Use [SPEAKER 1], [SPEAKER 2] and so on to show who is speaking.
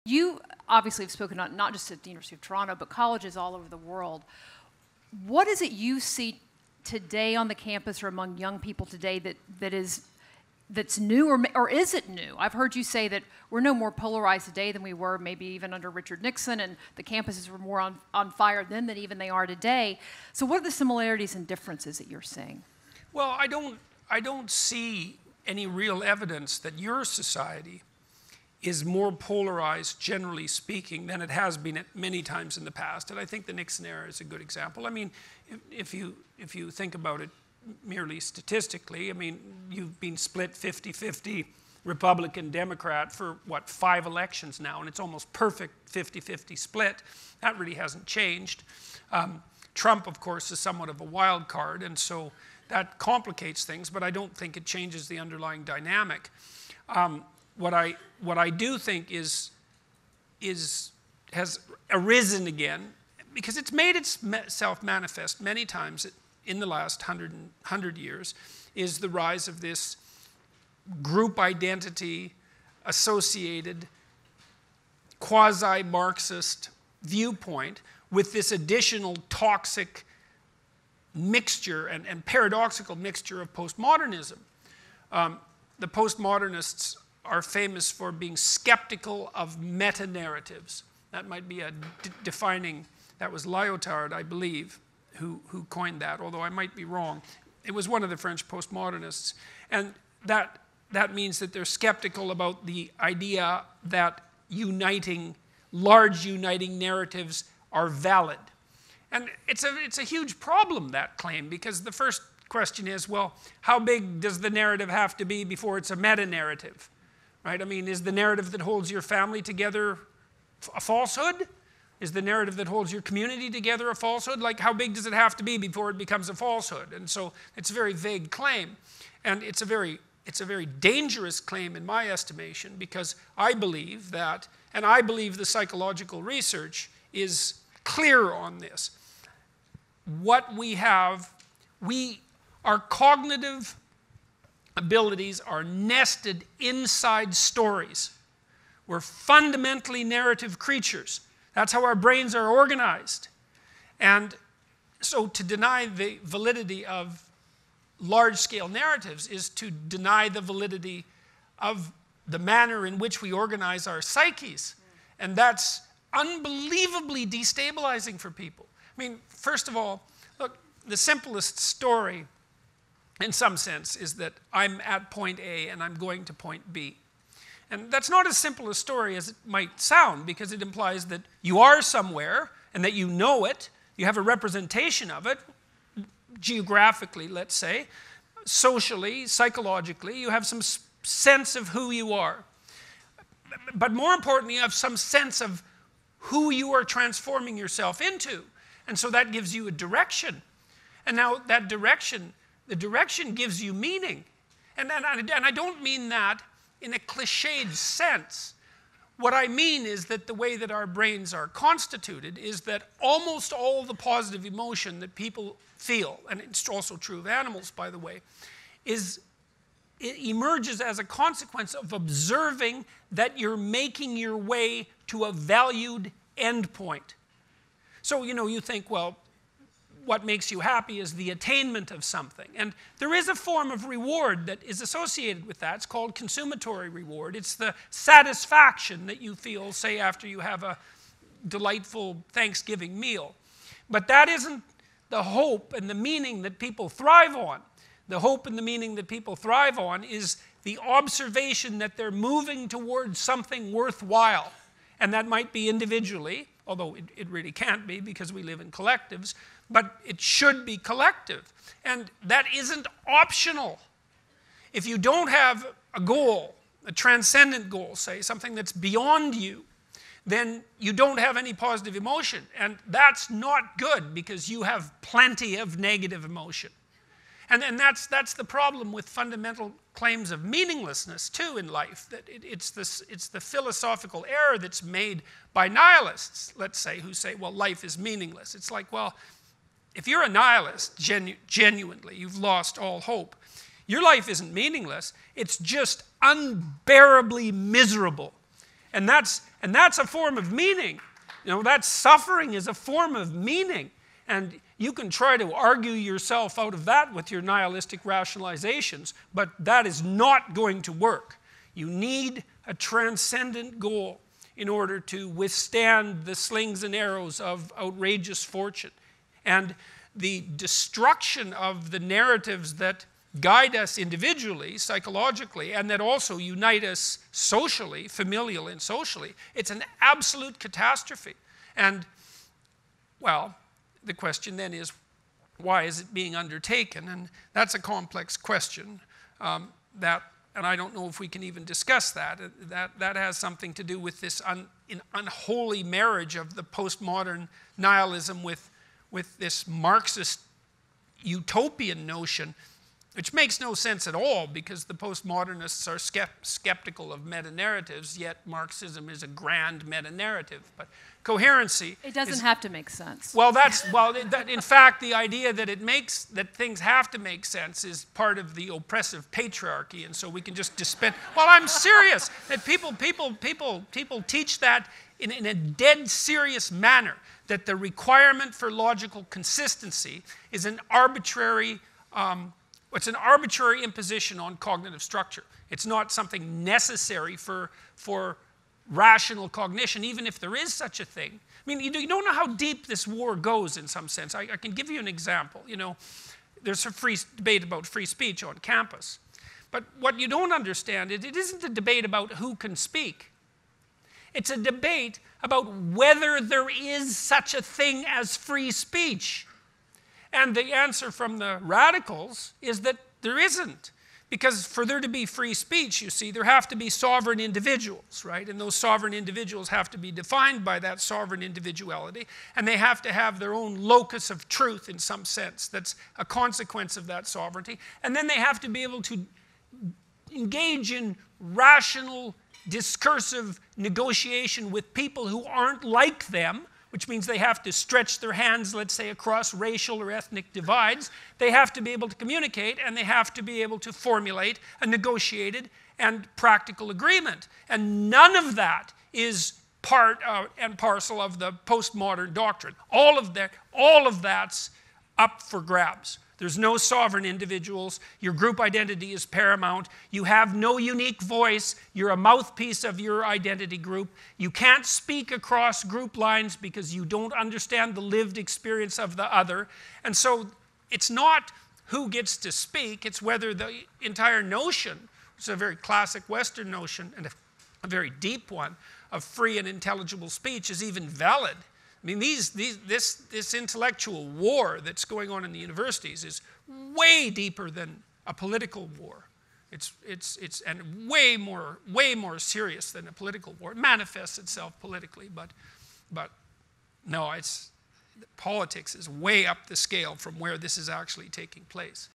[SPEAKER 1] You obviously have spoken not just at the University of Toronto, but colleges all over the world. What is it you see today on the campus or among young people today that's new, or is it new? I've heard you say that we're no more polarized today than we were maybe even under Richard Nixon, and the campuses were more on fire then than even they are today. So what are the similarities and differences that you're seeing?
[SPEAKER 2] Well, I don't see any real evidence that your society is more polarized, generally speaking, than it has been at many times in the past. And I think the Nixon era is a good example. I mean, if you think about it merely statistically, I mean, you've been split 50-50 Republican, Democrat for, what, 5 elections now, and it's almost perfect 50-50 split. That really hasn't changed. Trump, of course, is somewhat of a wild card, and so that complicates things, but I don't think it changes the underlying dynamic. What I do think has arisen again, because it's made itself manifest many times in the last 100 years, is the rise of this group identity associated quasi-Marxist viewpoint with this additional toxic mixture and paradoxical mixture of postmodernism. The postmodernists are famous for being skeptical of meta-narratives. That might be a defining, that was Lyotard, I believe, who coined that, although I might be wrong. It was one of the French postmodernists. And that means that they're skeptical about the idea that large uniting narratives are valid. And it's a huge problem, that claim, because the first question is, well, how big does the narrative have to be before it's a meta-narrative? Right? I mean, is the narrative that holds your family together a falsehood? Is the narrative that holds your community together a falsehood? Like, how big does it have to be before it becomes a falsehood? And so it's a very vague claim. And it's a very dangerous claim in my estimation, because I believe that, and I believe the psychological research is clear on this. What we have, our cognitive abilities are nested inside stories. We're fundamentally narrative creatures. That's how our brains are organized. And so to deny the validity of large-scale narratives is to deny the validity of the manner in which we organize our psyches. And that's unbelievably destabilizing for people. I mean, first of all, look, the simplest story in some sense is that I'm at point A and I'm going to point B. And that's not as simple a story as it might sound, because it implies that you are somewhere and that you know it, you have a representation of it, geographically, let's say, socially, psychologically, you have some sense of who you are. But more importantly, you have some sense of who you are transforming yourself into. And so that gives you a direction. And now that direction, the direction gives you meaning. And I don't mean that in a cliched sense. What I mean is that the way that our brains are constituted is that almost all the positive emotion that people feel, and it's also true of animals, by the way, it emerges as a consequence of observing that you're making your way to a valued endpoint. So, you think, well, what makes you happy is the attainment of something. And there is a form of reward that is associated with that. It's called consummatory reward. It's the satisfaction that you feel, say, after you have a delightful Thanksgiving meal. But that isn't the hope and the meaning that people thrive on. The hope and the meaning that people thrive on is the observation that they're moving towards something worthwhile. And that might be individually, although it really can't be because we live in collectives, but it should be collective. And that isn't optional. If you don't have a goal, a transcendent goal, say, something that's beyond you, then you don't have any positive emotion. And that's not good, because you have plenty of negative emotion. And that's the problem with fundamental claims of meaninglessness, too, in life. That it's the philosophical error that's made by nihilists, let's say, who say, well, life is meaningless. It's like, well, if you're a nihilist, genuinely, you've lost all hope. Your life isn't meaningless. It's just unbearably miserable. And And that's a form of meaning. You know, that suffering is a form of meaning. And you can try to argue yourself out of that with your nihilistic rationalizations, but that is not going to work. You need a transcendent goal in order to withstand the slings and arrows of outrageous fortune. And the destruction of the narratives that guide us individually, psychologically, and that also unite us socially, familial and socially, it's an absolute catastrophe. And, well, the question then is, why is it being undertaken? And that's a complex question and I don't know if we can even discuss that. That has something to do with this unholy marriage of the postmodern nihilism with this Marxist utopian notion, which makes no sense at all because the postmodernists are skeptical of meta-narratives, yet Marxism is a grand meta-narrative. But coherency...
[SPEAKER 1] It doesn't have to make sense.
[SPEAKER 2] Well, in fact, the idea that things have to make sense is part of the oppressive patriarchy, and so we can just dispense... Well, I'm serious. That people teach that in a dead serious manner, that the requirement for logical consistency is an arbitrary... it's an arbitrary imposition on cognitive structure. It's not something necessary for rational cognition, even if there is such a thing. I mean, you don't know how deep this war goes in some sense. I can give you an example. You know, there's a free debate about free speech on campus. But what you don't understand, it isn't a debate about who can speak. It's a debate about whether there is such a thing as free speech. And the answer from the radicals is that there isn't. Because for there to be free speech, you see, there have to be sovereign individuals, right? And those sovereign individuals have to be defined by that sovereign individuality. And they have to have their own locus of truth in some sense that's a consequence of that sovereignty. And then they have to be able to engage in rational, discursive negotiation with people who aren't like them, which means they have to stretch their hands, let's say, across racial or ethnic divides. They have to be able to communicate, and they have to be able to formulate a negotiated and practical agreement. And none of that is part and parcel of the postmodern doctrine. All of that's up for grabs. There's no sovereign individuals. Your group identity is paramount. You have no unique voice. You're a mouthpiece of your identity group. You can't speak across group lines because you don't understand the lived experience of the other. And so it's not who gets to speak, it's whether the entire notion, which is a very classic Western notion and a very deep one, of free and intelligible speech is even valid. I mean, this intellectual war that's going on in the universities is way deeper than a political war. It's way more serious than a political war. It manifests itself politically, but no, politics is way up the scale from where this is actually taking place.